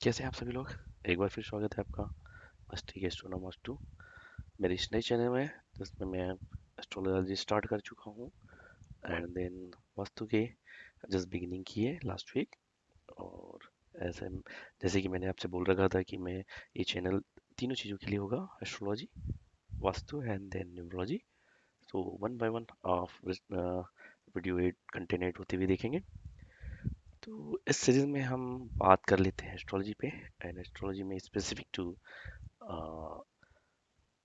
कैसे हैं आप सभी लोग। एक बार फिर स्वागत है आपका मस्ती के स्टोना मस्ट टू मेरे इस नए चैनल में, जिसमें मैं एस्ट्रोलॉजी स्टार्ट कर चुका हूँ। एंड देन वास्तु के जस्ट बिगिनिंग की है लास्ट वीक। और ऐसे जैसे कि मैंने आपसे बोल रखा था कि मैं ये चैनल तीनों चीज़ों के लिए होगा: astrology, vastu and then numerology. तो one by one of video add content add होते हुए देखेंगे। तो इस सीरीज में हम बात कर लेते हैं एस्ट्रोलॉजी पे, एंड एस्ट्रोलॉजी में स्पेसिफिक टू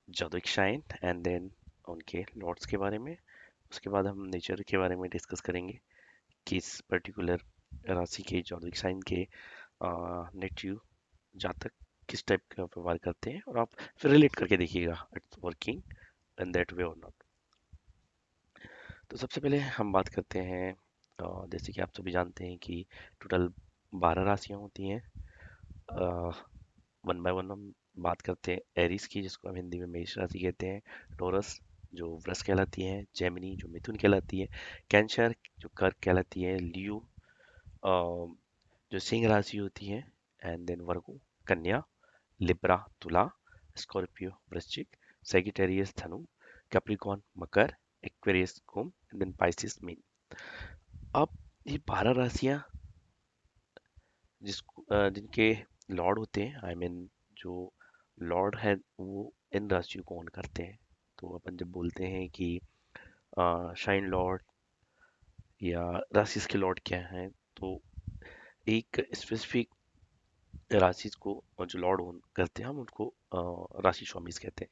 ज्योतिक साइन एंड देन उनके लॉर्ड्स के बारे में। उसके बाद हम नेचर के बारे में डिस्कस करेंगे, किस पर्टिकुलर राशि के ज्योतिक साइन के नेटिव जातक किस टाइप का व्यवहार करते हैं, और आप फिर रिलेट करके देखिएगा it's working in that way और नॉट। तो सबसे पहले हम बात करते हैं, जैसे कि आप सभी जानते हैं कि टोटल 12 राशियां होती हैं। वन बाय वन हम बात करते हैं एरीज की, जिसको हम हिंदी में मेष राशि कहते हैं; टोरस जो वृष कहलाती है; जेमिनी जो मिथुन कहलाती है; कैंसर जो कर्क कहलाती है; लियो जो सिंह राशि होती है; एंड देन वर्गो कन्या; लिब्रा तुला; स्कॉर्पियो वृश्चिक; सेजिटेरियस धनु; कैप्रिकॉर्न मकर; एक्वेरियस कुंभ; एंड देन पाइसिस मीन। अब ये 12 राशियां जिनके लॉर्ड होते हैं, आई मीन जो लॉर्ड है वो इन राशियों को ओन करते हैं। तो अपन जब बोलते हैं कि शाइन लॉर्ड या राशि के लॉर्ड क्या हैं, तो एक स्पेसिफिक राशि को जो लॉर्ड ओन करते हैं हम उनको राशि स्वामी कहते हैं।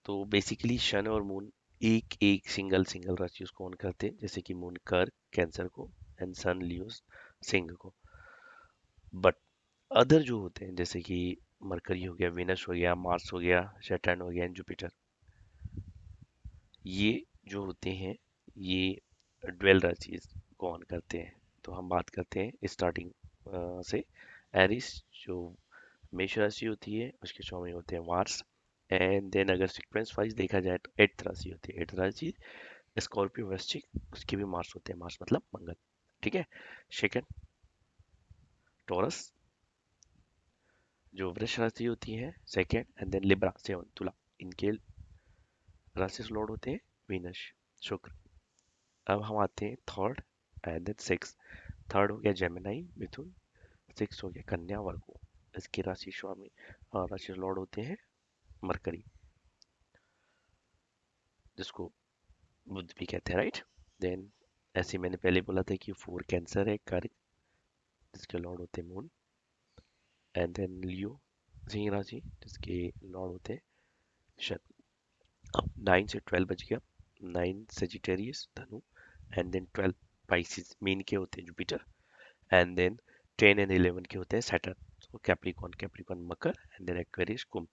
तो बेसिकली शन और मून एक एक सिंगल सिंगल राशि को ओन करते हैं, जैसे कि मून कर्क कैंसर को, एंड सन लियो सिंह को। बट अदर जो होते हैं, जैसे कि मरकरी हो गया, वेनस हो गया, मार्स हो गया, सैटर्न हो गया, जुपिटर, ये जो होते हैं ये ड्वेल राशि को ऑन करते हैं। तो हम बात करते हैं स्टार्टिंग से। एरिस जो मेष राशि होती है उसके स्वामी होते हैं मार्स। एंड देन अगर सीक्वेंस वाइज देखा जाए तो एट्थ राशि होती है, एट्थ राशि स्कॉर्पियो वृश्चिक, उसके भी मार्स होते हैं, मार्स मतलब मंगल। ठीक है। सेकंड टॉरस जो वृष राशि होती है second, and then Libra seven तुला, इनके राशि लॉर्ड होते हैं वीनस शुक्र। अब हम आते हैं third and then six. Third हो गया जेमिनाई मिथुन, सिक्स हो गया कन्या वर्गो, इसके राशि स्वामी राशि लॉर्ड होते हैं मरकरी, जिसको बुध भी कहते हैं, राइट। देन ऐसे मैंने पहले बोला था कि फोर कैंसर है कर्क, जिसके लॉर्ड होते हैं मून। एंड देन लियो सिंह राशि, जिसके लॉर्ड होते हैं शनि। अब 9 से 12 बच गया। 9 सेजिटेरियस धनु, एंड देन 12 पाइसिस मीन के होते हैं जुपिटर, एंड देन 10 एंड 11 के होते हैं सैटर्न। तो कैप्रिकॉर्न कैप्रिकॉर्न मकर, एंड देन एक्वेरियस कुंभ,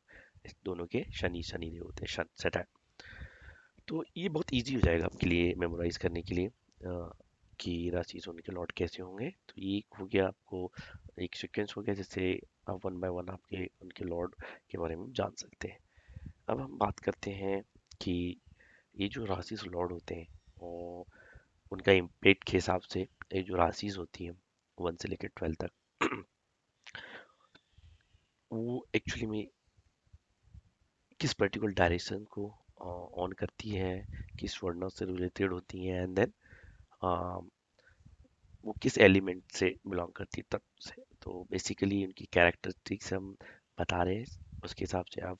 इस दोनों के शनि शनि देव होते हैं सैटर्न। तो ये बहुत इजी हो जाएगा आपके लिए मेमोराइज करने के लिए कि राशि उनके लॉर्ड कैसे होंगे। तो ये हो गया आपको एक सीक्वेंस हो गया, जिससे आप वन बाय वन आपके उनके लॉर्ड के बारे में जान सकते हैं। अब हम बात करते हैं कि ये जो राशि लॉर्ड होते हैं और उनका इम्पैक्ट के हिसाब से ये जो राशिज होती हैं 1 से लेकर 12 तक, वो एक्चुअली में किस पर्टिकुलर डायरेक्शन को ऑन करती है, किस वर्णों से रिलेटेड होती हैं, एंड देन वो किस एलिमेंट से बिलोंग करती है, तत्व से। तो बेसिकली उनकी कैरेक्टरिस्टिक्स हम बता रहे हैं, उसके हिसाब से आप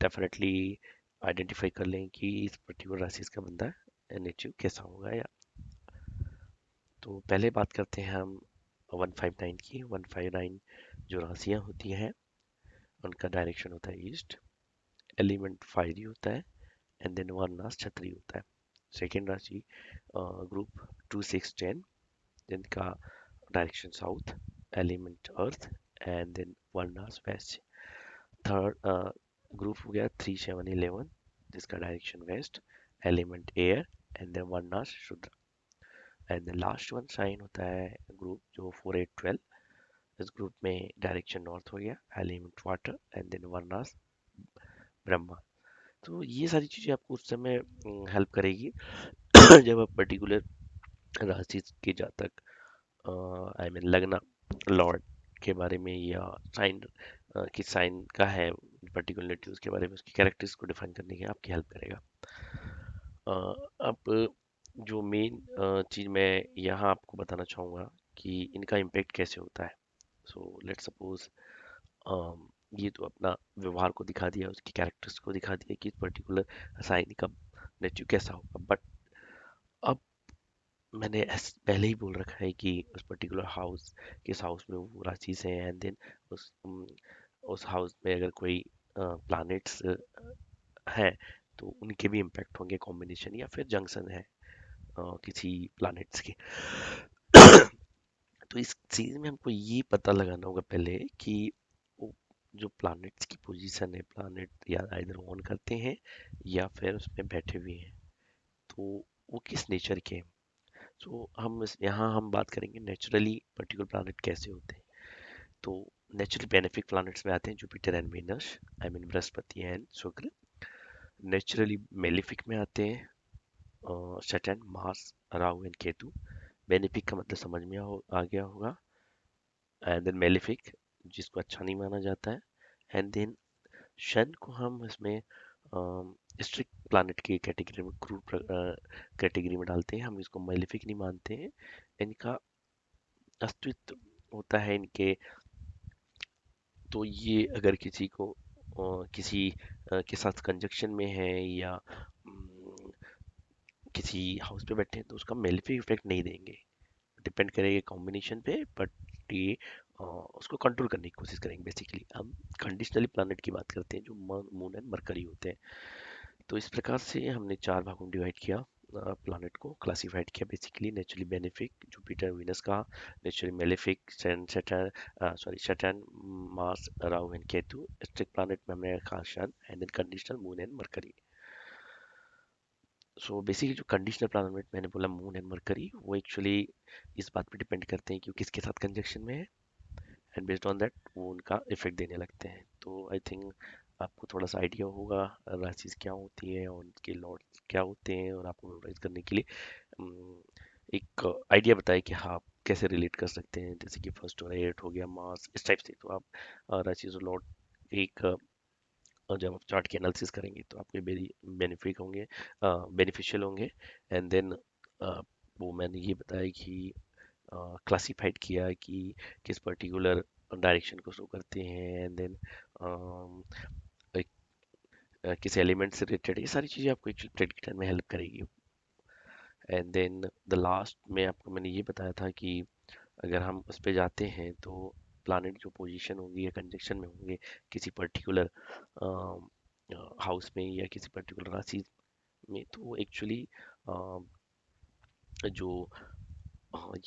डेफिनेटली आइडेंटिफाई कर लें कि इस पर्टिकुलर राशि का बंदा नेटिव कैसा होगा। या तो पहले बात करते हैं हम 159 की। 159 जो राशियाँ होती हैं उनका डायरेक्शन होता है ईस्ट, एलिमेंट फायरी होता है, एंड देन वर्नास क्षत्रिय होता है। सेकेंड राशि ग्रुप 2 6 10, जिनका direction south, element earth, and then वर्नास वेस्ट। थर्ड ग्रुप हो गया 3 7 11, जिसका direction west, element air, and then वर्नास शुद्र। And then last one sign होता है ग्रुप जो 4 8 12, इस ग्रुप में डायरेक्शन नॉर्थ हो गया, एलिमेंट वाटर, एंड देन वर्नास ब्रह्मा। तो ये सारी चीज़ें आपको उस समय हेल्प करेगी जब आप पर्टिकुलर राशि के जातक आई मीन लगना लॉर्ड के बारे में या साइन किस साइन का है पर्टिकुलरिटी उसके बारे में उसकी कैरेक्टर्स को डिफाइन करने की आपकी हेल्प करेगा। अ, अब जो मेन चीज़ मैं यहाँ आपको बताना चाहूँगा कि इनका इम्पेक्ट कैसे होता है। सो लेट्स सपोज ये तो अपना व्यवहार को दिखा दिया, उसकी कैरेक्टर्स को दिखा दिया कि पर्टिकुलर साइन का नेचर कैसा होगा। बट अब मैंने पहले ही बोल रखा है कि उस पर्टिकुलर हाउस, किस हाउस में वो राशि है, एंड देन उस हाउस में अगर कोई प्लैनेट्स हैं तो उनके भी इम्पैक्ट होंगे, कॉम्बिनेशन या फिर जंक्शन है किसी प्लैनेट्स के। तो इस चीज में हमको ये पता लगाना होगा पहले कि वो जो प्लैनेट्स की पोजीशन है, प्लैनेट या इधर ऑन करते हैं या फिर उसमें बैठे हुए हैं, तो वो किस नेचर के हैं। सो यहाँ हम बात करेंगे नेचुरली पर्टिकुलर प्लैनेट कैसे होते हैं। तो नेचुरली बेनिफिक प्लैनेट्स में आते हैं Jupiter and Venus, I mean बृहस्पति एंड शुक्र। नेचुरली मेलिफिक में आते हैं Saturn, Mars, Rahu and Ketu. Benefic का मतलब समझ में आ गया होगा। एंड देन मेलिफिक जिसको अच्छा नहीं माना जाता है। एंड देन शन को हम इसमें स्ट्रिक्ट प्लैनेट की कैटेगरी में, क्रूड कैटेगरी में डालते हैं, हम इसको मेलिफिक नहीं मानते हैं। इनका अस्तित्व होता है इनके, तो ये अगर किसी को किसी के साथ कंजक्शन में है या किसी हाउस पे बैठे हैं तो उसका मेलिफिक इफेक्ट नहीं देंगे, डिपेंड करेगा कॉम्बिनेशन पे। बट ये उसको कंट्रोल करने की कोशिश करेंगे। बेसिकली हम कंडीशनली प्लानट की बात करते हैं जो मून एंड मरकरी होते हैं। तो इस प्रकार से हमने चार भागों में डिवाइड किया, प्लानट को क्लासिफाइड किया। Basically naturally benefic Jupiter Venus का, naturally malefic Saturn, sorry Saturn, Mars, Rahu and Ketu. Strict planet में हमने रखा sun, and then conditional moon and Mercury. So basically जो कंडीशनल प्लानट मैंने बोला मून एंड मरकरी, वो एक्चुअली इस बात पे डिपेंड करते हैं कि वो किसके साथ कंजक्शन में है, एंड बेस्ड ऑन दैट वो उनका इफेक्ट देने लगते हैं। तो आई थिंक आपको थोड़ा सा आइडिया होगा राशिस क्या होती है और उनके लॉर्ड्स क्या होते हैं, और आपको मेमोराइज करने के लिए उम, एक आइडिया बताए कि हाँ आप कैसे रिलेट कर सकते हैं। जैसे कि फर्स्ट हो गया एट, हो गया मास, इस टाइप से। तो आप राशिस और लॉर्ड एक और जब आप चार्ट की एनालिसिस करेंगे तो आपके वेरी बेनिफिक होंगे, बेनिफिशियल होंगे। एंड देन वो मैंने ये बताया कि क्लासिफाइड किया कि किस पर्टिकुलर डायरेक्शन को शो करते हैं, एंड देन किस एलिमेंट से रिलेटेड, ये सारी चीज़ें आपको एक्चुअली प्रेडिक्ट करने में हेल्प करेगी। एंड देन द लास्ट में आपको मैंने ये बताया था कि अगर हम उस पर जाते हैं तो प्लानिट जो पोजीशन होंगी या कंजक्शन में होंगे किसी पर्टिकुलर हाउस में या किसी पर्टिकुलर राशि में, तो एक्चुअली जो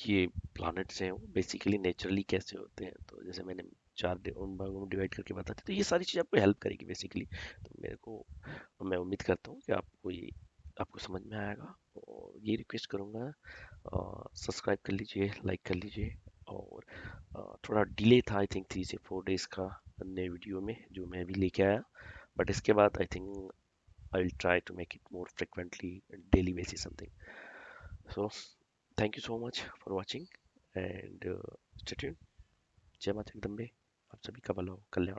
ये प्लैनेट्स हैं वो बेसिकली नेचुरली कैसे होते हैं। तो जैसे मैंने उन भागों में डिवाइड करके बताते, तो ये सारी चीज़ आपको हेल्प करेगी बेसिकली। तो मेरे को, मैं उम्मीद करता हूँ कि आपको ये आपको समझ में आएगा, और ये रिक्वेस्ट करूँगा सब्सक्राइब कर लीजिए, लाइक कर लीजिए। और थोड़ा डिले था आई थिंक 3 से 4 डेज का नए वीडियो में जो मैं भी लेके आया। बट इसके बाद I think I will try to make it more frequently, daily basis something. So thank you so much for watching and stay tuned. जय माता जगदम्बे, आप सभी का भला हो, कल्याण।